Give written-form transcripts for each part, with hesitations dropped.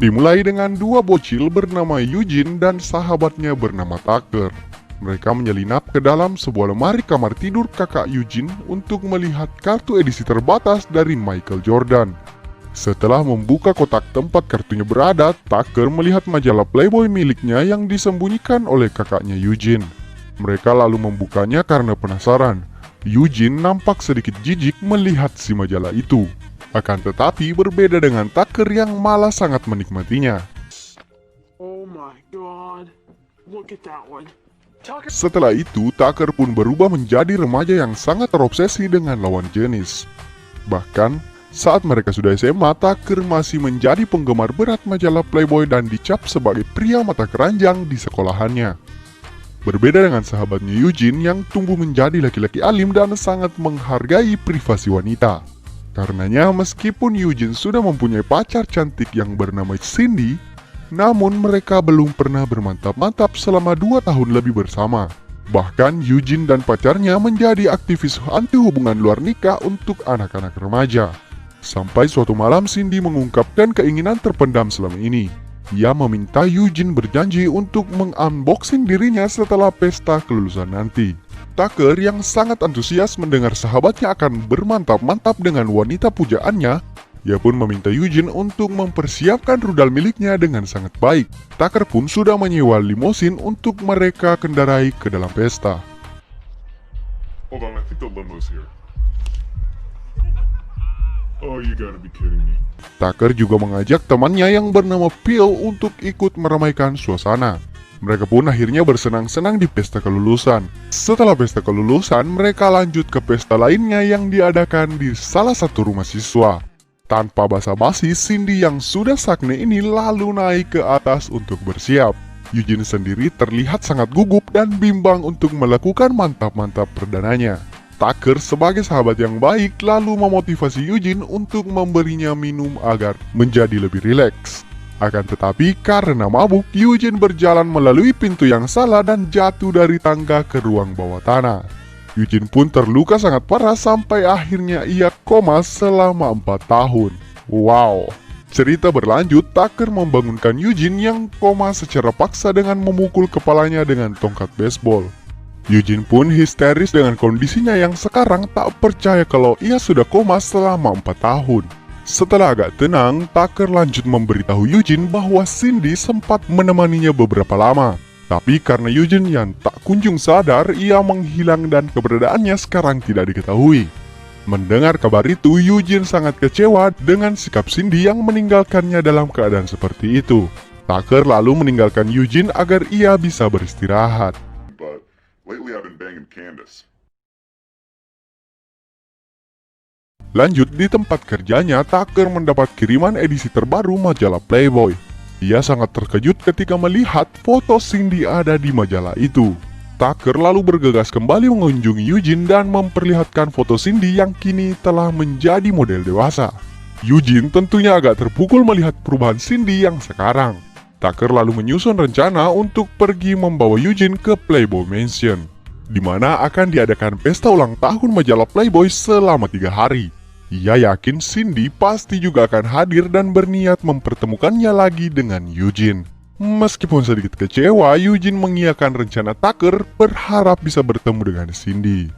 Dimulai dengan dua bocil bernama Eugene dan sahabatnya bernama Tucker. Mereka menyelinap ke dalam sebuah lemari kamar tidur kakak Eugene untuk melihat kartu edisi terbatas dari Michael Jordan. Setelah membuka kotak tempat kartunya berada, Tucker melihat majalah Playboy miliknya yang disembunyikan oleh kakaknya Eugene. Mereka lalu membukanya karena penasaran. Eugene nampak sedikit jijik melihat si majalah itu. Akan tetapi berbeda dengan Tucker yang malah sangat menikmatinya. Oh my god, look at that one. Setelah itu, Tucker pun berubah menjadi remaja yang sangat terobsesi dengan lawan jenis. Bahkan, saat mereka sudah SMA, Tucker masih menjadi penggemar berat majalah Playboy dan dicap sebagai pria mata keranjang di sekolahannya. Berbeda dengan sahabatnya Eugene yang tumbuh menjadi laki-laki alim dan sangat menghargai privasi wanita. Karenanya, meskipun Eugene sudah mempunyai pacar cantik yang bernama Cindy, namun mereka belum pernah bermantap-mantap selama 2 tahun lebih bersama. Bahkan Eugene dan pacarnya menjadi aktivis anti hubungan luar nikah untuk anak-anak remaja. Sampai suatu malam Cindy mengungkapkan keinginan terpendam selama ini. Ia meminta Eugene berjanji untuk mengunboxing dirinya setelah pesta kelulusan nanti. Tucker yang sangat antusias mendengar sahabatnya akan bermantap-mantap dengan wanita pujaannya, ia pun meminta Eugene untuk mempersiapkan rudal miliknya dengan sangat baik. Tucker pun sudah menyewa limosin untuk mereka kendarai ke dalam pesta. Hold on, I think the limo's here. Oh, you gotta be kidding me. Tucker juga mengajak temannya yang bernama Phil untuk ikut meramaikan suasana. Mereka pun akhirnya bersenang-senang di pesta kelulusan. Setelah pesta kelulusan, mereka lanjut ke pesta lainnya yang diadakan di salah satu rumah siswa. Tanpa basa-basi, Cindy yang sudah sakne ini lalu naik ke atas untuk bersiap. Eugene sendiri terlihat sangat gugup dan bimbang untuk melakukan mantap-mantap perdananya. Tucker sebagai sahabat yang baik lalu memotivasi Eugene untuk memberinya minum agar menjadi lebih rileks. Akan tetapi karena mabuk, Eugene berjalan melalui pintu yang salah dan jatuh dari tangga ke ruang bawah tanah. Eugene pun terluka sangat parah sampai akhirnya ia koma selama 4 tahun. Wow! Cerita berlanjut, Tucker membangunkan Eugene yang koma secara paksa dengan memukul kepalanya dengan tongkat baseball. Eugene pun histeris dengan kondisinya yang sekarang tak percaya kalau ia sudah koma selama 4 tahun. Setelah agak tenang, Tucker lanjut memberitahu Eugene bahwa Cindy sempat menemaninya beberapa lama. Tapi karena Eugene yang tak kunjung sadar, ia menghilang dan keberadaannya sekarang tidak diketahui. Mendengar kabar itu, Eugene sangat kecewa dengan sikap Cindy yang meninggalkannya dalam keadaan seperti itu. Tucker lalu meninggalkan Eugene agar ia bisa beristirahat. But lately I've been banging Candace. Lanjut di tempat kerjanya, Tucker mendapat kiriman edisi terbaru majalah Playboy. Ia sangat terkejut ketika melihat foto Cindy ada di majalah itu. Tucker lalu bergegas kembali mengunjungi Eugene dan memperlihatkan foto Cindy yang kini telah menjadi model dewasa. Eugene tentunya agak terpukul melihat perubahan Cindy yang sekarang. Tucker lalu menyusun rencana untuk pergi membawa Eugene ke Playboy Mansion, di mana akan diadakan pesta ulang tahun majalah Playboy selama 3 hari. Ia yakin Cindy pasti juga akan hadir dan berniat mempertemukannya lagi dengan Eugene. Meskipun sedikit kecewa, Eugene mengiyakan rencana Tucker berharap bisa bertemu dengan Cindy.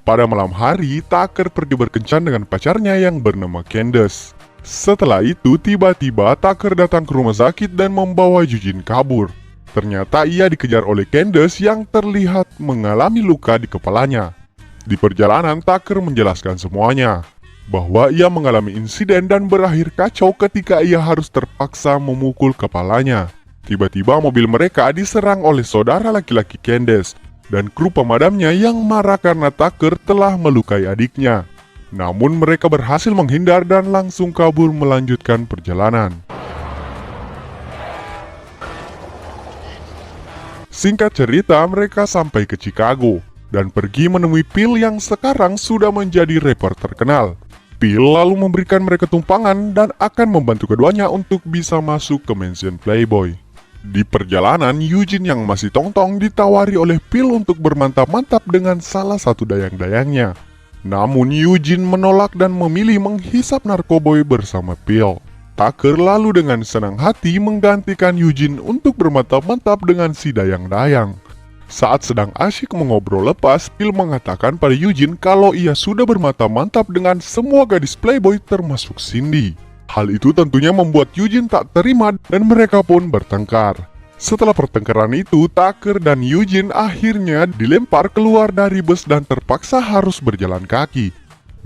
Pada malam hari, Tucker pergi berkencan dengan pacarnya yang bernama Candace. Setelah itu, tiba-tiba Tucker datang ke rumah sakit dan membawa Eugene kabur. Ternyata ia dikejar oleh Candace yang terlihat mengalami luka di kepalanya. Di perjalanan, Tucker menjelaskan semuanya, bahwa ia mengalami insiden dan berakhir kacau ketika ia harus terpaksa memukul kepalanya. Tiba-tiba mobil mereka diserang oleh saudara laki-laki Candace dan kru pemadamnya yang marah karena Tucker telah melukai adiknya. Namun mereka berhasil menghindar dan langsung kabur melanjutkan perjalanan. Singkat cerita, mereka sampai ke Chicago dan pergi menemui Phil yang sekarang sudah menjadi rapper terkenal. Phil lalu memberikan mereka tumpangan dan akan membantu keduanya untuk bisa masuk ke mansion Playboy. Di perjalanan, Eugene yang masih tongtong ditawari oleh Phil untuk bermantap-mantap dengan salah satu dayang-dayangnya. Namun Eugene menolak dan memilih menghisap narkoboy bersama Phil. Tucker lalu dengan senang hati menggantikan Eugene untuk bermantap-mantap dengan si dayang-dayang. Saat sedang asyik mengobrol lepas, Phil mengatakan pada Eugene kalau ia sudah bermantap-mantap dengan semua gadis playboy termasuk Cindy. Hal itu tentunya membuat Eugene tak terima dan mereka pun bertengkar. Setelah pertengkaran itu, Tucker dan Eugene akhirnya dilempar keluar dari bus dan terpaksa harus berjalan kaki.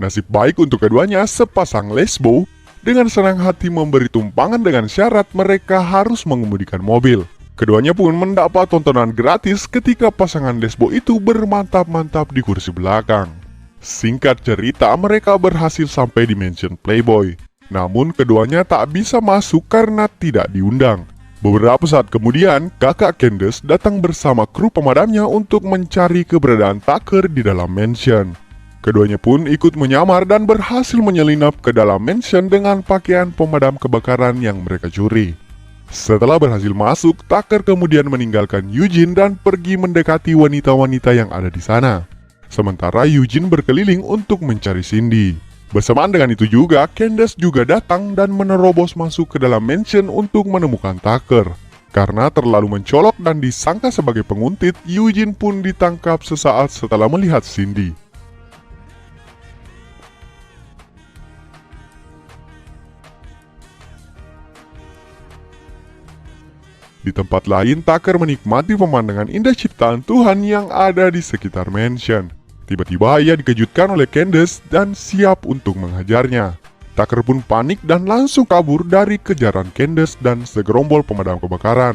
Nasib baik untuk keduanya, sepasang lesbo dengan senang hati memberi tumpangan dengan syarat mereka harus mengemudikan mobil. Keduanya pun mendapat tontonan gratis ketika pasangan lesbo itu bermantap-mantap di kursi belakang. Singkat cerita, mereka berhasil sampai di mansion Playboy. Namun keduanya tak bisa masuk karena tidak diundang. Beberapa saat kemudian, kakak Candace datang bersama kru pemadamnya untuk mencari keberadaan Tucker di dalam mansion. Keduanya pun ikut menyamar dan berhasil menyelinap ke dalam mansion dengan pakaian pemadam kebakaran yang mereka curi. Setelah berhasil masuk, Tucker kemudian meninggalkan Eugene dan pergi mendekati wanita-wanita yang ada di sana. Sementara Eugene berkeliling untuk mencari Cindy. Bersamaan dengan itu juga, Candace juga datang dan menerobos masuk ke dalam mansion untuk menemukan Tucker. Karena terlalu mencolok dan disangka sebagai penguntit, Eugene pun ditangkap sesaat setelah melihat Cindy. Di tempat lain, Tucker menikmati pemandangan indah ciptaan Tuhan yang ada di sekitar mansion. Tiba-tiba ia dikejutkan oleh Candace dan siap untuk menghajarnya. Tucker pun panik dan langsung kabur dari kejaran Candace dan segerombol pemadam kebakaran.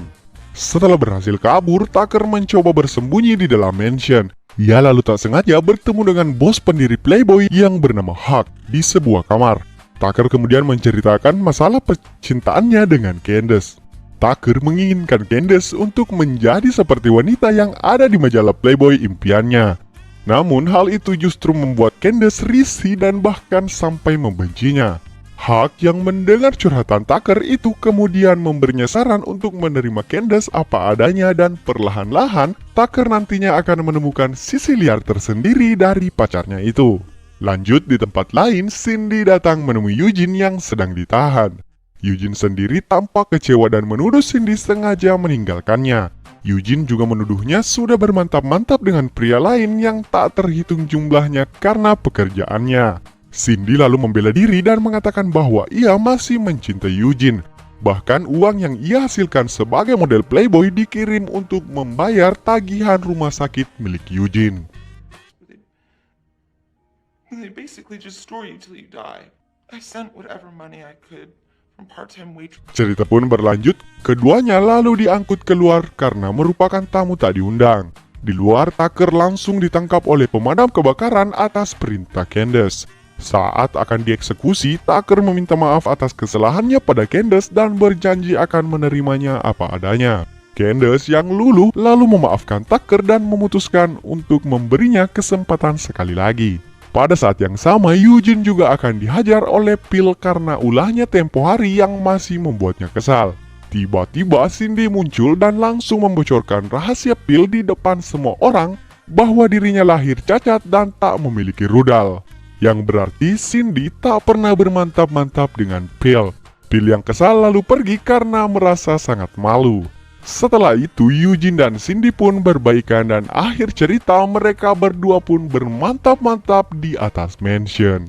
Setelah berhasil kabur, Tucker mencoba bersembunyi di dalam mansion. Ia lalu tak sengaja bertemu dengan bos pendiri Playboy yang bernama Huck di sebuah kamar. Tucker kemudian menceritakan masalah percintaannya dengan Candace. Tucker menginginkan Candace untuk menjadi seperti wanita yang ada di majalah Playboy impiannya. Namun hal itu justru membuat Candace risih dan bahkan sampai membencinya. Huck yang mendengar curhatan Tucker itu kemudian memberinya saran untuk menerima Candace apa adanya dan perlahan-lahan Tucker nantinya akan menemukan sisi liar tersendiri dari pacarnya itu. Lanjut di tempat lain, Cindy datang menemui Eugene yang sedang ditahan. Eugene sendiri tampak kecewa dan menuduh Cindy sengaja meninggalkannya. Eugene juga menuduhnya sudah bermantap-mantap dengan pria lain yang tak terhitung jumlahnya karena pekerjaannya. Cindy lalu membela diri dan mengatakan bahwa ia masih mencintai Eugene. Bahkan uang yang ia hasilkan sebagai model Playboy dikirim untuk membayar tagihan rumah sakit milik Eugene. They basically just store you till you die. I sent whatever money I could. Cerita pun berlanjut, keduanya lalu diangkut keluar karena merupakan tamu tak diundang. Di luar, Tucker langsung ditangkap oleh pemadam kebakaran atas perintah Candace. Saat akan dieksekusi, Tucker meminta maaf atas kesalahannya pada Candace dan berjanji akan menerimanya apa adanya. Candace yang luluh lalu memaafkan Tucker dan memutuskan untuk memberinya kesempatan sekali lagi. Pada saat yang sama, Eugene juga akan dihajar oleh Phil karena ulahnya tempo hari yang masih membuatnya kesal. Tiba-tiba Cindy muncul dan langsung membocorkan rahasia Phil di depan semua orang bahwa dirinya lahir cacat dan tak memiliki rudal. Yang berarti Cindy tak pernah bermantap-mantap dengan Phil. Phil yang kesal lalu pergi karena merasa sangat malu. Setelah itu, Eugene dan Cindy pun berbaikan dan akhir cerita mereka berdua pun bermantap-mantap di atas mansion.